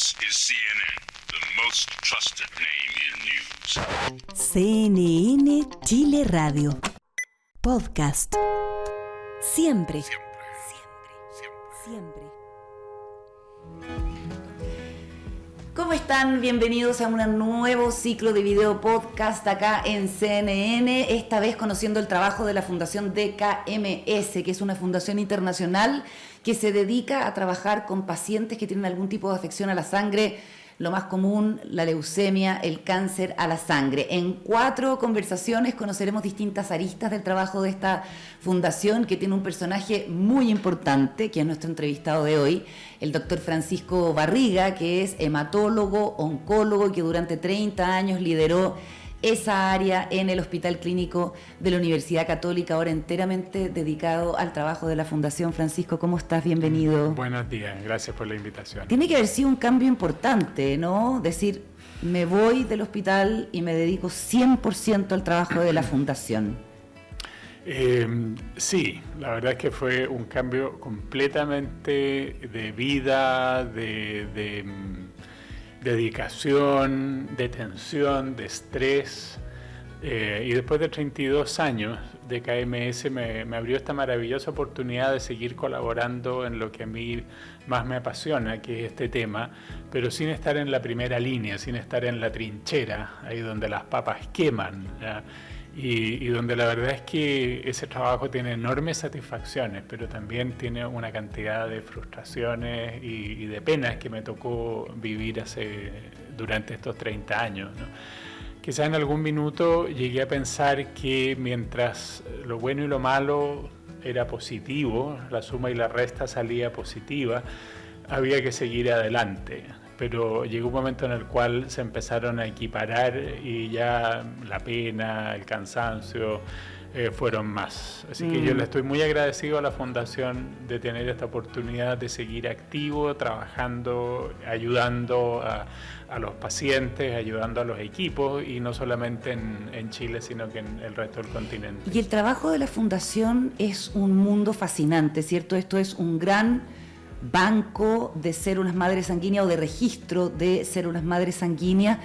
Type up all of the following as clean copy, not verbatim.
This is CNN, the most trusted name in news. CNN Chile Radio. Podcast. Siempre. Siempre. ¿Cómo están? Bienvenidos a un nuevo ciclo de video podcast acá en CNN, esta vez conociendo el trabajo de la Fundación DKMS, que es una fundación internacional que se dedica a trabajar con pacientes que tienen algún tipo de afección a la sangre, lo más común, la leucemia, el cáncer a la sangre. En 4 conversaciones conoceremos distintas aristas del trabajo de esta fundación, que tiene un personaje muy importante, que es nuestro entrevistado de hoy, el doctor Francisco Barriga, que es hematólogo, oncólogo, que durante 30 años lideró esa área en el Hospital Clínico de la Universidad Católica, ahora enteramente dedicado al trabajo de la Fundación. Francisco, ¿cómo estás? Bienvenido. Buenos días, gracias por la invitación. Tiene que haber sido un cambio importante, ¿no? Decir, me voy del hospital y me dedico 100% al trabajo de la Fundación. Sí, la verdad es que fue un cambio completamente de vida, de dedicación, de tensión, de estrés, y después de 32 años de KMS me abrió esta maravillosa oportunidad de seguir colaborando en lo que a mí más me apasiona, que es este tema, pero sin estar en la primera línea, sin estar en la trinchera, ahí donde las papas queman, ¿ya? Y donde la verdad es que ese trabajo tiene enormes satisfacciones, pero también tiene una cantidad de frustraciones y de penas que me tocó vivir durante estos 30 años, ¿no? Quizá en algún minuto llegué a pensar que mientras lo bueno y lo malo era positivo, la suma y la resta salía positiva, había que seguir adelante. Pero llegó un momento en el cual se empezaron a equiparar y ya la pena, el cansancio fueron más. Así que yo le estoy muy agradecido a la Fundación de tener esta oportunidad de seguir activo, trabajando, ayudando a los pacientes, ayudando a los equipos, y no solamente en Chile, sino que en el resto del continente. Y el trabajo de la Fundación es un mundo fascinante, ¿cierto? Esto es un gran banco de células madres sanguíneas o de registro de células madres sanguíneas,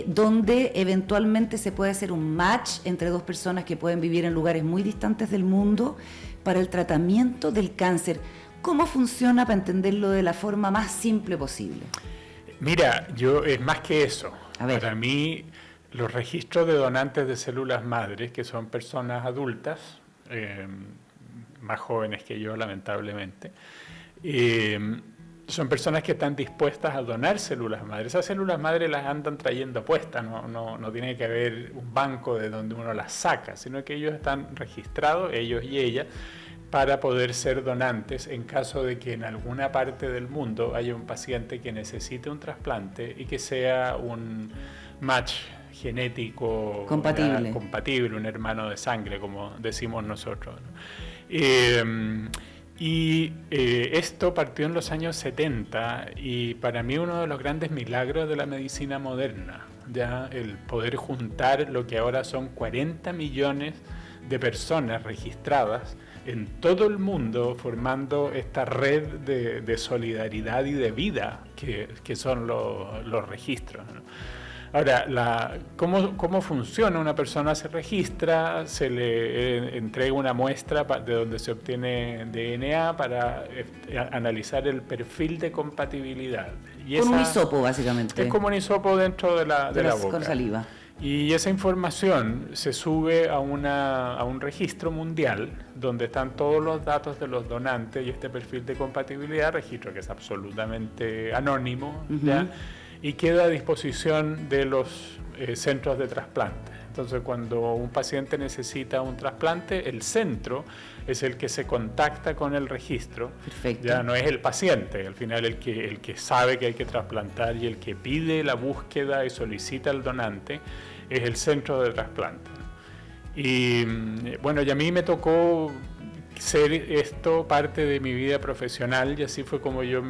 donde eventualmente se puede hacer un match entre 2 personas que pueden vivir en lugares muy distantes del mundo para el tratamiento del cáncer. ¿Cómo funciona, para entenderlo de la forma más simple posible? Mira, es más que eso. Para mí, los registros de donantes de células madres, que son personas adultas, más jóvenes que yo, lamentablemente, son personas que están dispuestas a donar células madres. Esas células madres las andan trayendo puestas, no tiene que haber un banco de donde uno las saca, sino que ellos están registrados, ellos y ellas, para poder ser donantes en caso de que en alguna parte del mundo haya un paciente que necesite un trasplante y que sea un match genético compatible, un hermano de sangre, como decimos nosotros, ¿no? Esto partió en los años 70 y para mí uno de los grandes milagros de la medicina moderna, ya el poder juntar lo que ahora son 40 millones de personas registradas en todo el mundo, formando esta red de solidaridad y de vida que son los registros, ¿no? Ahora, ¿cómo funciona? Una persona se registra, se le entrega una muestra de donde se obtiene DNA para analizar el perfil de compatibilidad. Con un hisopo, básicamente. Es como un hisopo dentro de la boca. Con saliva. Y esa información se sube a un registro mundial donde están todos los datos de los donantes y este perfil de compatibilidad, registro que es absolutamente anónimo, ¿ya? Y queda a disposición de los centros de trasplante. Entonces, cuando un paciente necesita un trasplante, el centro es el que se contacta con el registro. Perfecto. Ya no es el paciente, al final el que sabe que hay que trasplantar y el que pide la búsqueda y solicita al donante es el centro de trasplante. Y bueno, y a mí me tocó ser esto parte de mi vida profesional, y así fue como yo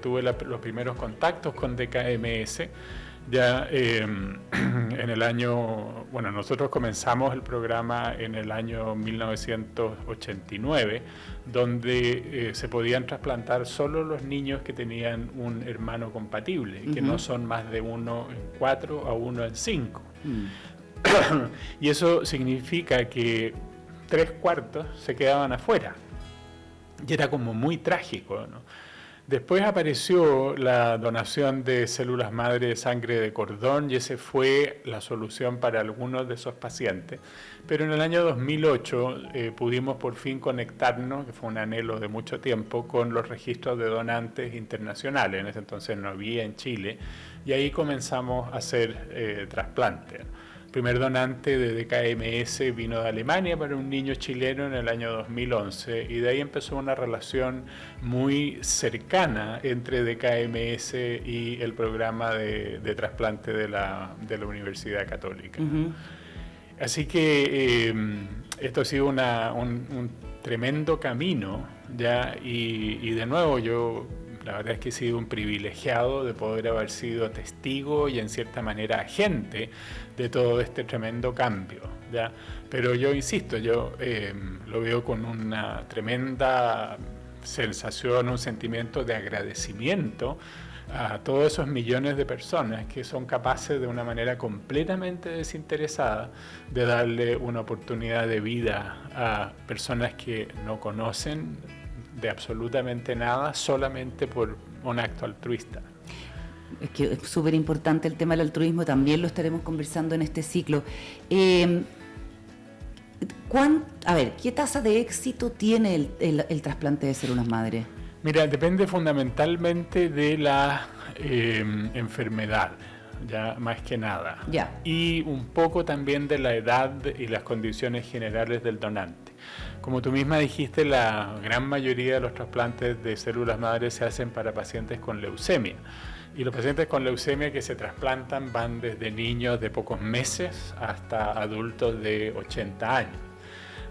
tuve los primeros contactos con DKMS. Ya en el año, bueno, nosotros comenzamos el programa en el año 1989, donde se podían trasplantar solo los niños que tenían un hermano compatible, que no son más de 1 en 4 a 1 en 5. Y eso significa que 3/4 se quedaban afuera. Y era como muy trágico, ¿no? Después apareció la donación de células madre de sangre de cordón y esa fue la solución para algunos de esos pacientes. Pero en el año 2008 pudimos por fin conectarnos, que fue un anhelo de mucho tiempo, con los registros de donantes internacionales. En ese entonces no había en Chile y ahí comenzamos a hacer trasplantes. El primer donante de DKMS vino de Alemania para un niño chileno en el año 2011 y de ahí empezó una relación muy cercana entre DKMS y el programa de trasplante de la Universidad Católica. Así que esto ha sido un tremendo camino, ¿ya? Y de nuevo yo... La verdad es que he sido un privilegiado de poder haber sido testigo y en cierta manera agente de todo este tremendo cambio, ¿ya? Pero yo insisto, yo lo veo con una tremenda sensación, un sentimiento de agradecimiento a todos esos millones de personas que son capaces de una manera completamente desinteresada de darle una oportunidad de vida a personas que no conocen de absolutamente nada, solamente por un acto altruista. Es que es súper importante el tema del altruismo, también lo estaremos conversando en este ciclo. A ver, ¿qué tasa de éxito tiene el trasplante de células madre? Mira, depende fundamentalmente de la enfermedad, ya más que nada. Ya. Y un poco también de la edad y las condiciones generales del donante. Como tú misma dijiste, la gran mayoría de los trasplantes de células madre se hacen para pacientes con leucemia. Y los pacientes con leucemia que se trasplantan van desde niños de pocos meses hasta adultos de 80 años.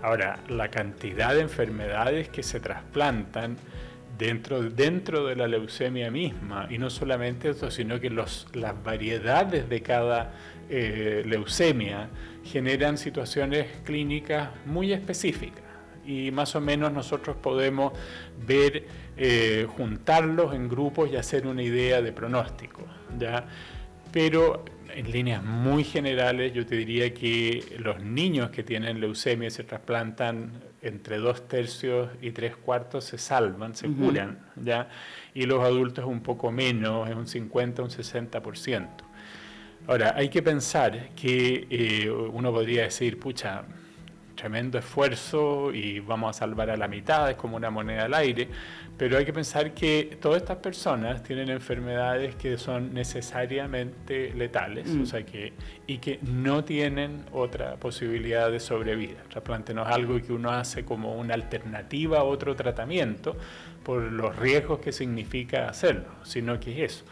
Ahora, la cantidad de enfermedades que se trasplantan dentro de la leucemia misma, y no solamente eso, sino que las variedades de cada leucemia generan situaciones clínicas muy específicas. Y más o menos nosotros podemos ver, juntarlos en grupos y hacer una idea de pronóstico, ¿ya? Pero en líneas muy generales yo te diría que los niños que tienen leucemia y se trasplantan entre 2/3 y 3/4 se salvan, se curan, ¿ya? Y los adultos un poco menos, es un 50, un 60%. Ahora, hay que pensar que uno podría decir, pucha, tremendo esfuerzo y vamos a salvar a la mitad, es como una moneda al aire, pero hay que pensar que todas estas personas tienen enfermedades que son necesariamente letales, o sea que no tienen otra posibilidad de sobrevida. El trasplante no es algo que uno hace como una alternativa a otro tratamiento por los riesgos que significa hacerlo, sino que es eso.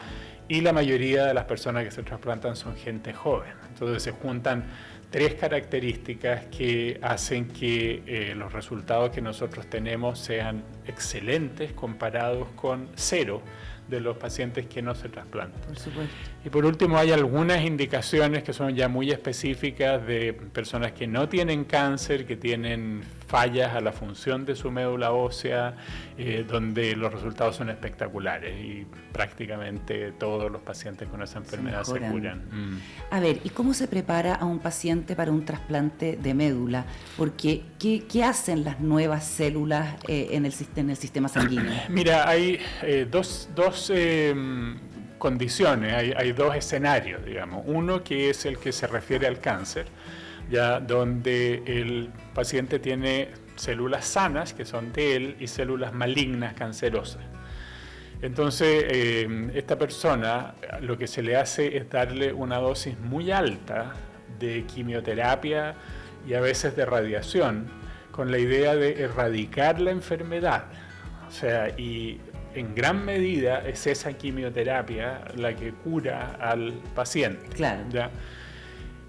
Y la mayoría de las personas que se trasplantan son gente joven, entonces se juntan 3 características que hacen que los resultados que nosotros tenemos sean excelentes comparados con 0 de los pacientes que no se trasplantan. Por supuesto. Y por último, hay algunas indicaciones que son ya muy específicas de personas que no tienen cáncer, que tienen fallas a la función de su médula ósea, donde los resultados son espectaculares y prácticamente todos los pacientes con esa enfermedad se curan. A ver, ¿y cómo se prepara a un paciente para un trasplante de médula? Porque, ¿qué hacen las nuevas células en el sistema sanguíneo? Mira, hay dos condiciones, hay 2 escenarios, digamos. Uno que es el que se refiere al cáncer, ya donde el paciente tiene células sanas, que son de él, y células malignas cancerosas. Entonces, esta persona lo que se le hace es darle una dosis muy alta de quimioterapia y a veces de radiación, con la idea de erradicar la enfermedad. O sea, y en gran medida es esa quimioterapia la que cura al paciente. Claro. ¿Ya?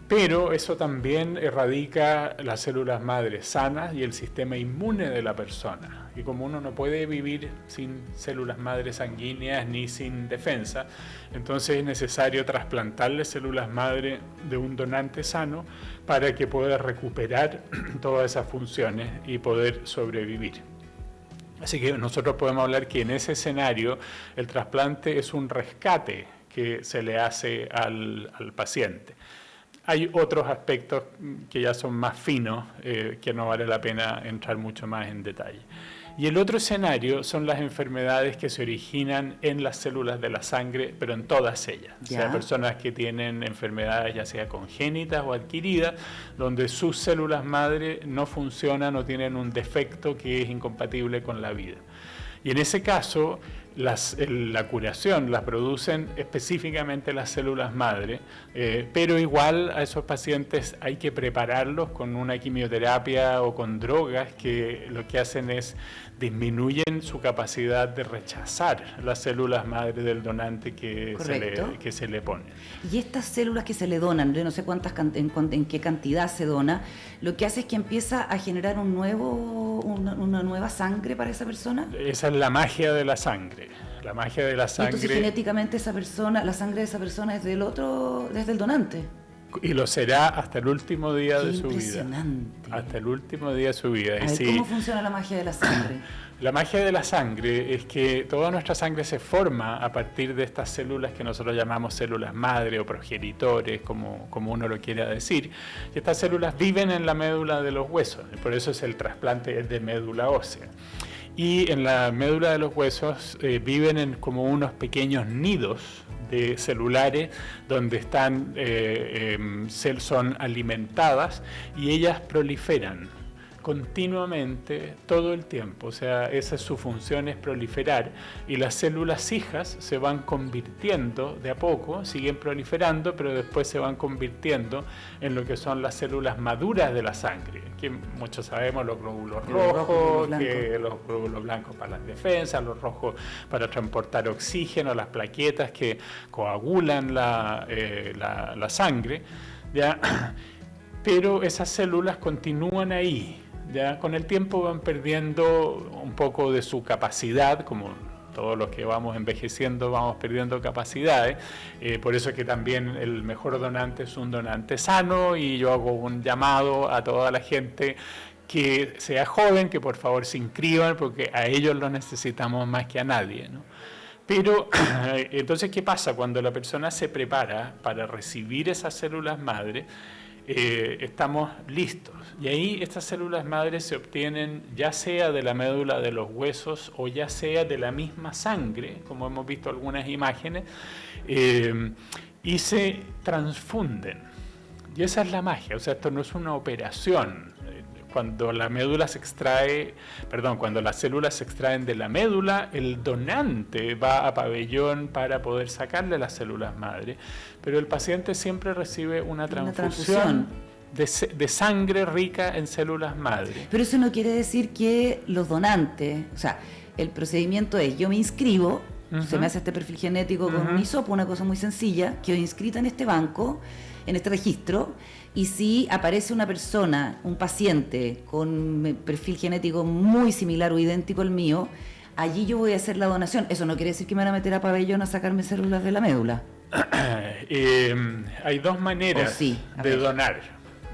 Pero eso también erradica las células madres sanas y el sistema inmune de la persona. Y como uno no puede vivir sin células madre sanguíneas ni sin defensa, entonces es necesario trasplantarle células madre de un donante sano para que pueda recuperar todas esas funciones y poder sobrevivir. Así que nosotros podemos hablar que en ese escenario el trasplante es un rescate que se le hace al paciente. Hay otros aspectos que ya son más finos, que no vale la pena entrar mucho más en detalle. Y el otro escenario son las enfermedades que se originan en las células de la sangre, pero en todas ellas. Ya. O sea, personas que tienen enfermedades ya sea congénitas o adquiridas, donde sus células madre no funcionan o tienen un defecto que es incompatible con la vida. Y en ese caso, la curación la producen específicamente las células madre, pero igual a esos pacientes hay que prepararlos con una quimioterapia o con drogas que lo que hacen es disminuyen su capacidad de rechazar las células madre del donante que se le ponen. Y estas células que se le donan, yo no sé en qué cantidad se dona, lo que hace es que empieza a generar una nueva sangre para esa persona. Esa es la magia de la sangre. La magia de la sangre. Entonces genéticamente la sangre de esa persona es desde el donante. Y lo será hasta el último día de su vida. Impresionante. Hasta el último día de su vida. A ver, ¿cómo funciona la magia de la sangre? La magia de la sangre es que toda nuestra sangre se forma a partir de estas células que nosotros llamamos células madre o progenitores, como uno lo quiera decir. Y estas células viven en la médula de los huesos, y por eso es el trasplante de médula ósea. Y en la médula de los huesos viven en como unos pequeños nidos de celulares donde son alimentadas y ellas proliferan continuamente todo el tiempo. O sea, esa es su función, es proliferar, y las células hijas se van convirtiendo de a poco, siguen proliferando, pero después se van convirtiendo en lo que son las células maduras de la sangre, que muchos sabemos, los glóbulos rojos, que los glóbulos blancos para las defensas, los rojos para transportar oxígeno, las plaquetas que coagulan la sangre, ¿ya? Pero esas células continúan ahí. Ya con el tiempo van perdiendo un poco de su capacidad, como todos los que vamos envejeciendo vamos perdiendo capacidades, por eso es que también el mejor donante es un donante sano, y yo hago un llamado a toda la gente que sea joven, que por favor se inscriban, porque a ellos los necesitamos más que a nadie, ¿no? Pero entonces, ¿qué pasa? Cuando la persona se prepara para recibir esas células madre, estamos listos, y ahí estas células madres se obtienen ya sea de la médula de los huesos o ya sea de la misma sangre, como hemos visto algunas imágenes, y se transfunden. Y esa es la magia. O sea, esto no es una operación. Cuando cuando las células se extraen de la médula, el donante va a pabellón para poder sacarle las células madre, pero el paciente siempre recibe una transfusión de sangre rica en células madre. Pero eso no quiere decir que los donantes, o sea, el procedimiento es: yo me inscribo, se me hace este perfil genético con un hisopo, una cosa muy sencilla, quedo inscrita en este banco, en este registro, y si aparece una persona, un paciente con perfil genético muy similar o idéntico al mío, allí yo voy a hacer la donación. Eso no quiere decir que me van a meter a pabellón a sacarme células de la médula. Hay dos maneras de donar.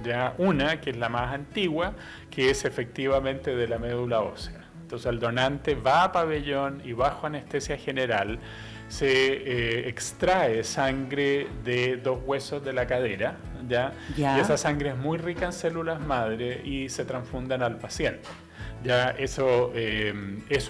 Ya, una, que es la más antigua, que es efectivamente de la médula ósea. Entonces el donante va a pabellón y bajo anestesia general se extrae sangre de dos huesos de la cadera, ¿ya? Y esa sangre es muy rica en células madre y se transfunden al paciente. Ya eso es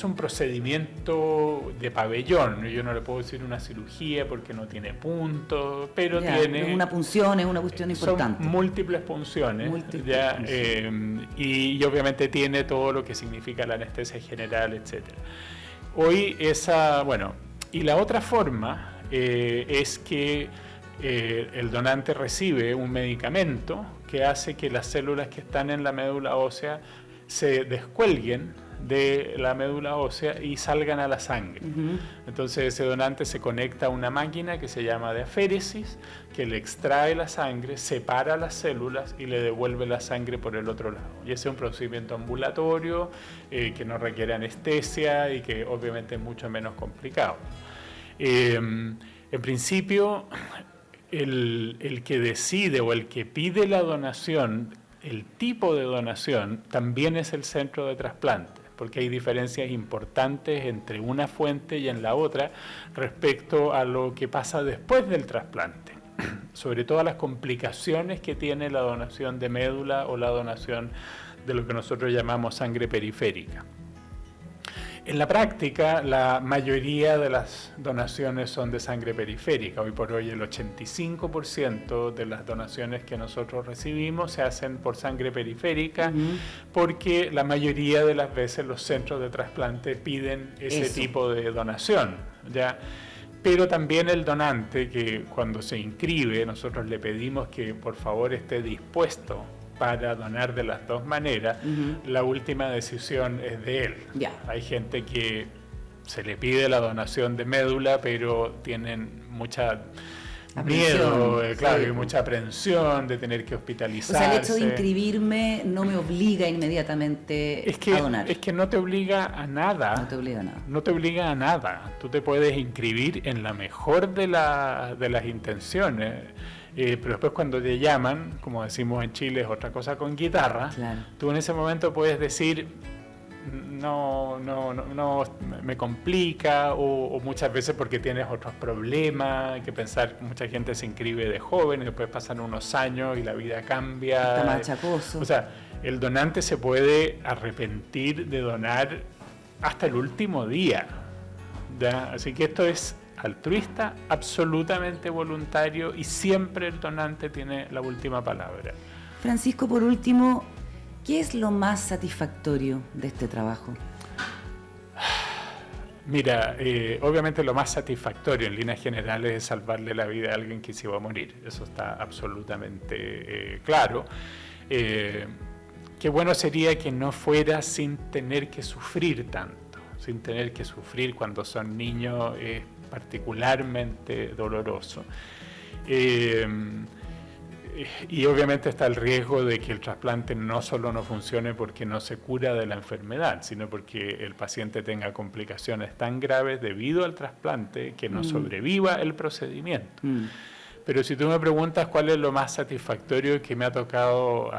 un procedimiento de pabellón. Yo no le puedo decir una cirugía porque no tiene puntos, pero tiene una punción, es una cuestión importante. Son múltiples punciones, y obviamente tiene todo lo que significa la anestesia general, etcétera. Hoy y la otra forma es que el donante recibe un medicamento que hace que las células que están en la médula ósea se descuelguen de la médula ósea y salgan a la sangre. Entonces ese donante se conecta a una máquina que se llama de aféresis, que le extrae la sangre, separa las células y le devuelve la sangre por el otro lado. Y ese es un procedimiento ambulatorio que no requiere anestesia y que obviamente es mucho menos complicado. En principio, el que decide o el que pide la donación, el tipo de donación, también es el centro de trasplante, porque hay diferencias importantes entre una fuente y en la otra respecto a lo que pasa después del trasplante, sobre todo las complicaciones que tiene la donación de médula o la donación de lo que nosotros llamamos sangre periférica. En la práctica, la mayoría de las donaciones son de sangre periférica. Hoy por hoy el 85% de las donaciones que nosotros recibimos se hacen por sangre periférica, porque la mayoría de las veces los centros de trasplante piden ese tipo de donación, ¿ya? Pero también el donante, que cuando se inscribe nosotros le pedimos que por favor esté dispuesto para donar de las dos maneras, la última decisión es de él. Hay gente que se le pide la donación de médula, pero tienen mucha miedo, claro, y mucha aprensión de tener que hospitalizarse. O sea, el hecho de inscribirme no me obliga inmediatamente a donar. Es que no te obliga a nada. No te obliga a nada. No te obliga a nada. Tú te puedes inscribir en la mejor de las intenciones. Pero después cuando te llaman, como decimos en Chile, es otra cosa con guitarra, tú en ese momento puedes decir, no, me complica, o muchas veces porque tienes otros problemas, hay que pensar que mucha gente se inscribe de joven y después pasan unos años y la vida cambia. Está más achacoso. O sea, el donante se puede arrepentir de donar hasta el último día, ¿ya? Así que esto es altruista, absolutamente voluntario, y siempre el donante tiene la última palabra. Francisco, por último, ¿qué es lo más satisfactorio de este trabajo? Mira, obviamente lo más satisfactorio en líneas generales es salvarle la vida a alguien que se iba a morir. Eso está absolutamente claro. Qué bueno sería que no fuera sin tener que sufrir tanto, sin tener que sufrir cuando son niños. Particularmente doloroso. Y obviamente está el riesgo de que el trasplante no solo no funcione porque no se cura de la enfermedad, sino porque el paciente tenga complicaciones tan graves debido al trasplante que no sobreviva el procedimiento. Pero si tú me preguntas cuál es lo más satisfactorio que me ha tocado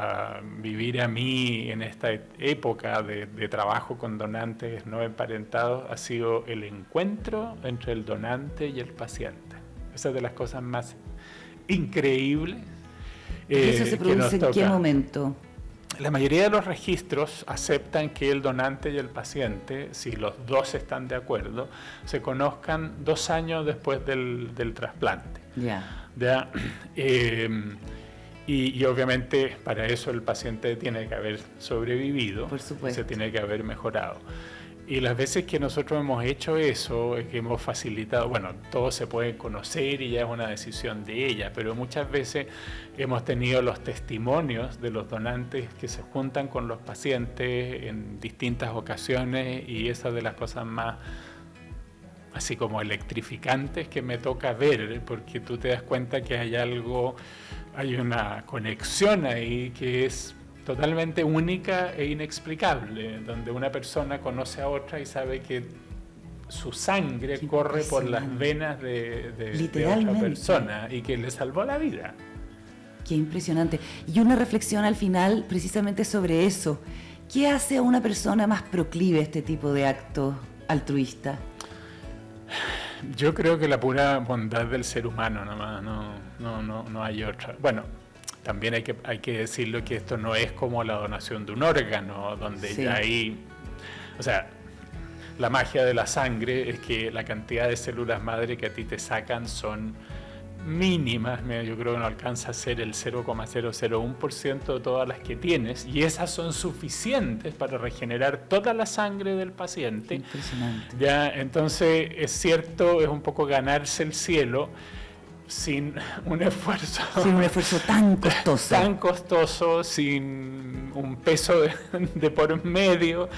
vivir a mí en esta época de trabajo con donantes no emparentados, ha sido el encuentro entre el donante y el paciente. Esa es de las cosas más increíbles. ¿Y eso se produce en qué momento? La mayoría de los registros aceptan que el donante y el paciente, si los dos están de acuerdo, se conozcan 2 años después del trasplante. Y obviamente para eso el paciente tiene que haber sobrevivido, por supuesto, se tiene que haber mejorado. Y las veces que nosotros hemos hecho eso, que hemos facilitado, bueno, todos se pueden conocer y ya es una decisión de ella, pero muchas veces hemos tenido los testimonios de los donantes que se juntan con los pacientes en distintas ocasiones, y esa es de las cosas más así como electrificantes que me toca ver, porque tú te das cuenta que hay algo, hay una conexión ahí que es totalmente única e inexplicable, donde una persona conoce a otra y sabe que su sangre corre por las venas de otra persona y que le salvó la vida. Qué impresionante. Y una reflexión al final precisamente sobre eso. ¿Qué hace a una persona más proclive a este tipo de actos altruistas? Yo creo que la pura bondad del ser humano nomás, no hay otra. Bueno, también hay que decirlo que esto no es como la donación de un órgano, donde ya hay, o sea, la magia de la sangre es que la cantidad de células madre que a ti te sacan son mínimas. Yo creo que no alcanza a ser el 0,001% de todas las que tienes, y esas son suficientes para regenerar toda la sangre del paciente. Impresionante. Ya, entonces es cierto, es un poco ganarse el cielo sin un esfuerzo. Sin un esfuerzo tan costoso. Tan costoso, sin un peso de por medio.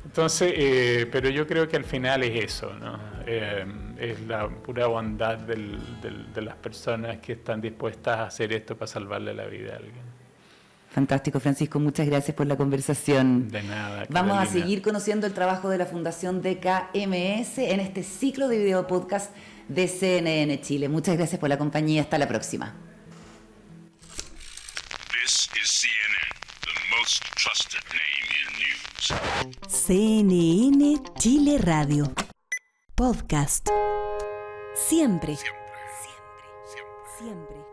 Entonces, pero yo creo que al final es eso, ¿no? Es la pura bondad de las personas que están dispuestas a hacer esto para salvarle la vida a alguien. Fantástico, Francisco, muchas gracias por la conversación. De nada. Vamos a Carolina. seguir conociendo el trabajo de la Fundación DKMS en este ciclo de video podcast de CNN Chile. Muchas gracias por la compañía. Hasta la próxima. This is CNN, the most trusted name in news. CNN Chile Radio. Podcast. Siempre. Siempre. Siempre.